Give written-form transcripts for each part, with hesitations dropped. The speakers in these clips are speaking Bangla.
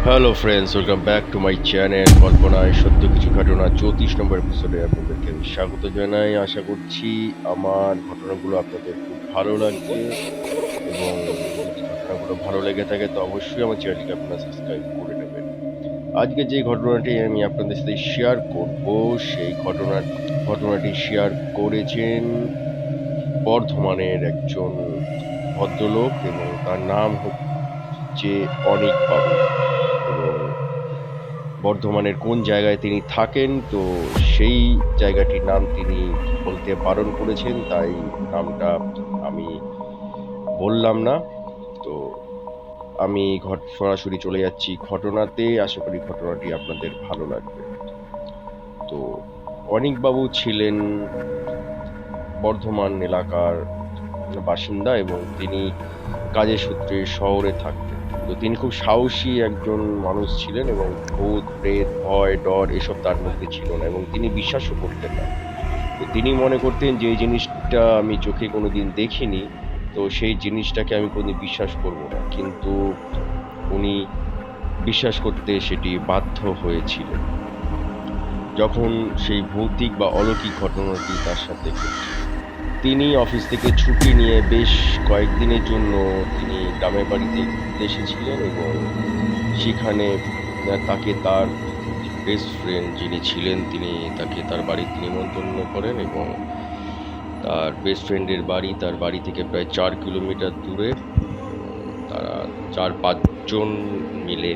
Hello friends, welcome back to my channel. কল্পনায় সত্য কিছু ঘটনা 34 নম্বর এপিসোডে আপনাদেরকে আমি স্বাগত জানাই। আশা করছি আমার ঘটনাগুলো আপনাদের খুব ভালো লাগবে, এবং যদি ঘটনাগুলো ভালো লেগে থাকে তো অবশ্যই আমার চ্যানেলটিকে আপনারা সাবস্ক্রাইব করে নেবেন। আজকে যে ঘটনাটি আমি আপনাদের সাথে শেয়ার করব, সেই ঘটনাটি শেয়ার করেছেন বর্ধমানের একজন ভদ্রলোক, এবং তার নাম হচ্ছে অনিক বাবু। এবং বর্ধমানের কোন জায়গায় তিনি থাকেন তো সেই জায়গাটির নাম তিনি বলতে বারণ করেছেন, তাই নামটা আমি বললাম না। তো আমি সরাসরি চলে যাচ্ছি ঘটনাতে। আশা করি ঘটনাটি আপনাদের ভালো লাগবে। তো অনিকবাবু ছিলেন বর্ধমান এলাকার বাসিন্দা, এবং তিনি কাজের সূত্রে শহরে থাকতেন। তো তিনি খুব সাহসী একজন মানুষ ছিলেন, এবং ভূত প্রেত ভয় ডর এসব তার মধ্যে ছিল না, এবং তিনি বিশ্বাসও করতেন না। তো তিনি মনে করতেন যে এই জিনিসটা আমি চোখে কোনোদিন দেখিনি, তো সেই জিনিসটাকে আমি কোনোদিন বিশ্বাস করব না। কিন্তু উনি বিশ্বাস করতে সেটি বাধ্য হয়েছিলেন যখন সেই ভৌতিক বা অলৌকিক ঘটনাটি তার সাথে ঘটে। তিনি অফিস থেকে ছুটি নিয়ে বেশ কয়েকদিনের জন্য তিনি গ্রামের বাড়িতে ঘুরতে এসেছিলেন, এবং সেখানে তাকে তার বেস্ট ফ্রেন্ড যিনি ছিলেন তিনি তাকে তার বাড়িতে নিমন্ত্রণ করেন। এবং তার বেস্ট ফ্রেন্ডের বাড়ি তার বাড়ি থেকে প্রায় 4 কিলোমিটার দূরে। এবং তারা 4-5 জন মিলে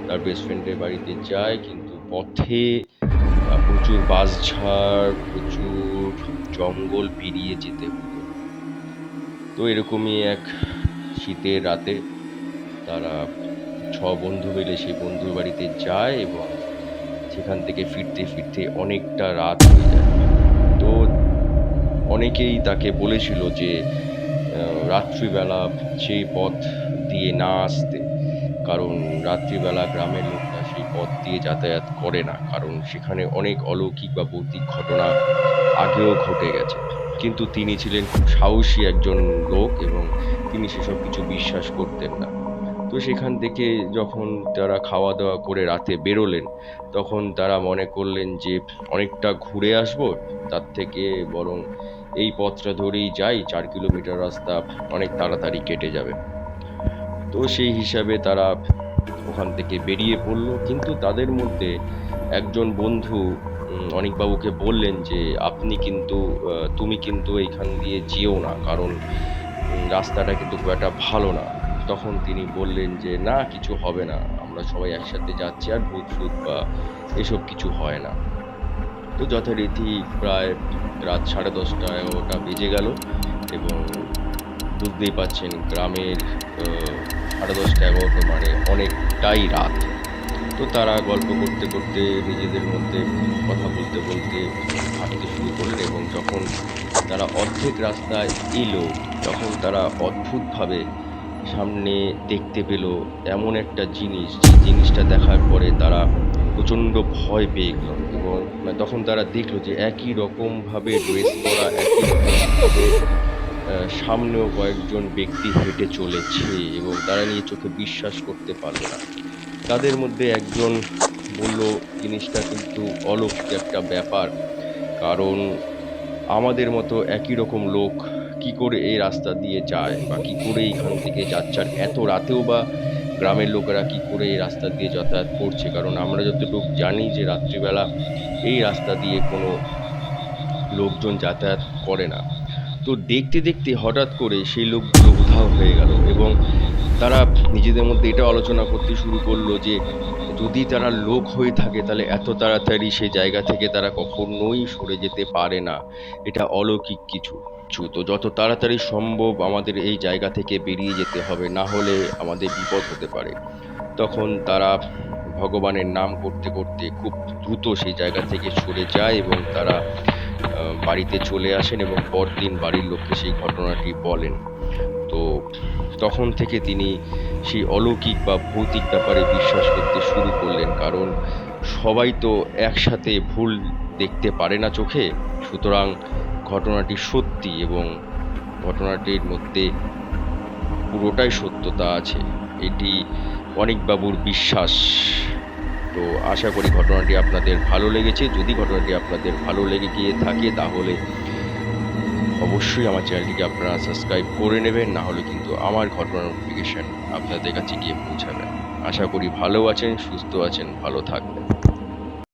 তার বেস্ট ফ্রেন্ডের বাড়িতে যায়, কিন্তু পথে প্রচুর বাঁশঝাড়, প্রচুর জঙ্গল পেরিয়ে যেতে হতো। তো এরকমই এক শীতের রাতে তারা 6 বন্ধু মিলে সেই বন্ধুর বাড়িতে যায়, এবং সেখান থেকে ফিরতে ফিরতে অনেকটা রাত হয়ে যায়। তো অনেকেই তাকে বলেছিল যে রাত্রিবেলা সেই পথ দিয়ে না আসতে, কারণ রাত্রিবেলা গ্রামের লোকরা সেই পথ দিয়ে যাতায়াত করে না, কারণ সেখানে অনেক অলৌকিক বা ভৌতিক ঘটনা আগেও ঘটে গেছে। কিন্তু তিনি ছিলেন খুব সাহসী একজন লোক, এবং তিনি সেসব কিছু বিশ্বাস করতেন না। তো সেখান থেকে যখন তারা খাওয়া দাওয়া করে রাতে বেরোলেন, তখন তারা মনে করলেন যে অনেকটা ঘুরে আসবো, তার থেকে বরং এই পথটা ধরেই যাই, 4 কিলোমিটার রাস্তা অনেক তাড়াতাড়ি কেটে যাবে। তো সেই হিসাবে তারা ওখান থেকে বেরিয়ে পড়ল, কিন্তু তাদের মধ্যে একজন বন্ধু অনিকবাবুকে বললেন যে তুমি কিন্তু এইখান দিয়ে যেও না, কারণ রাস্তাটা কিন্তু খুব একটা ভালো না। তখন তিনি বললেন যে না, কিছু হবে না, আমরা সবাই একসাথে যাচ্ছি, আর ভূত ফুত বা এসব কিছু হয় না। তো যথারীতি প্রায় রাত 10:30-11টা বেজে গেল, এবং বুঝতেই পারছেন গ্রামের 10:30-11টা মানে অনেকটাই রাত। তো তারা গল্প করতে করতে নিজেদের মধ্যে কথা বলতে বলতে হাঁটতে শুরু করলেন, এবং যখন তারা অর্ধেক রাস্তায় এলো, তখন তারা অদ্ভুতভাবে সামনে দেখতে পেল এমন একটা জিনিস, যে জিনিসটা দেখার পরে তারা প্রচণ্ড ভয় পেয়ে গেল। এবং তখন তারা দেখলো যে একই রকমভাবে ড্রেস পরা, একই রকমভাবে সামনেও কয়েকজন ব্যক্তি হেঁটে চলেছে, এবং তারা নিজ চোখে বিশ্বাস করতে পারল না। তাদের মধ্যে একজন বলল, জিনিসটা কিন্তু অলৌকিক একটা ব্যাপার, কারণ আমাদের মতো একই রকম লোক কি করে এই রাস্তা দিয়ে যায়, বা কি করে এইখান থেকে যাচ্ছে, আর এত রাতেও বা গ্রামের লোকেরা কি করে এই রাস্তা দিয়ে যাতায়াত করছে, কারণ আমরা যতটুকু জানি যে রাত্রিবেলা এই রাস্তা দিয়ে কোনো লোকজন যাতায়াত করে না। তো দেখতে দেখতে হঠাৎ করে সেই লোকগুলো উধাও হয়ে গেল, এবং তারা নিজেদের মধ্যে এটা আলোচনা করতে শুরু করলো যে যদি তারা লোক হয়ে থাকে তাহলে এত তাড়াতাড়ি সেই জায়গা থেকে তারা কখনোই সরে যেতে পারে না, এটা অলৌকিক কিছু। তো যত তাড়াতাড়ি সম্ভব আমাদের এই জায়গা থেকে বেরিয়ে যেতে হবে, না হলে আমাদের বিপদ হতে পারে। তখন তারা ভগবানের নাম করতে করতে খুব দ্রুত সেই জায়গা থেকে সরে যায়, এবং তারা বাড়িতে চলে আসেন, এবং পরদিন বাড়ির লোককে সেই ঘটনাটি বলেন। তো তখন থেকে তিনি সেই অলৌকিক বা ভৌতিক ব্যাপারে বিশ্বাস করতে শুরু করলেন, কারণ সবাই তো একসাথে ভুল দেখতে পারে না চোখে। সুতরাং ঘটনাটি সত্যি, এবং ঘটনাটির মধ্যে পুরোটাই সত্যতা আছে, এটি অনীকবাবুর বিশ্বাস। তো আশা করি ঘটনাটি আপনাদের ভালো লেগেছে। যদি ঘটনাটি আপনাদের ভালো লেগে গিয়ে থাকে তাহলে অবশ্যই আমার চ্যানেলটিকে আপনারা সাবস্ক্রাইব করে নেবেন, না হলে কিন্তু আমার ঘটনার নোটিফিকেশন আপনাদের কাছে গিয়ে পৌঁছাবে না। আশা করি ভালো আছেন, সুস্থ আছেন, ভালো থাকবেন।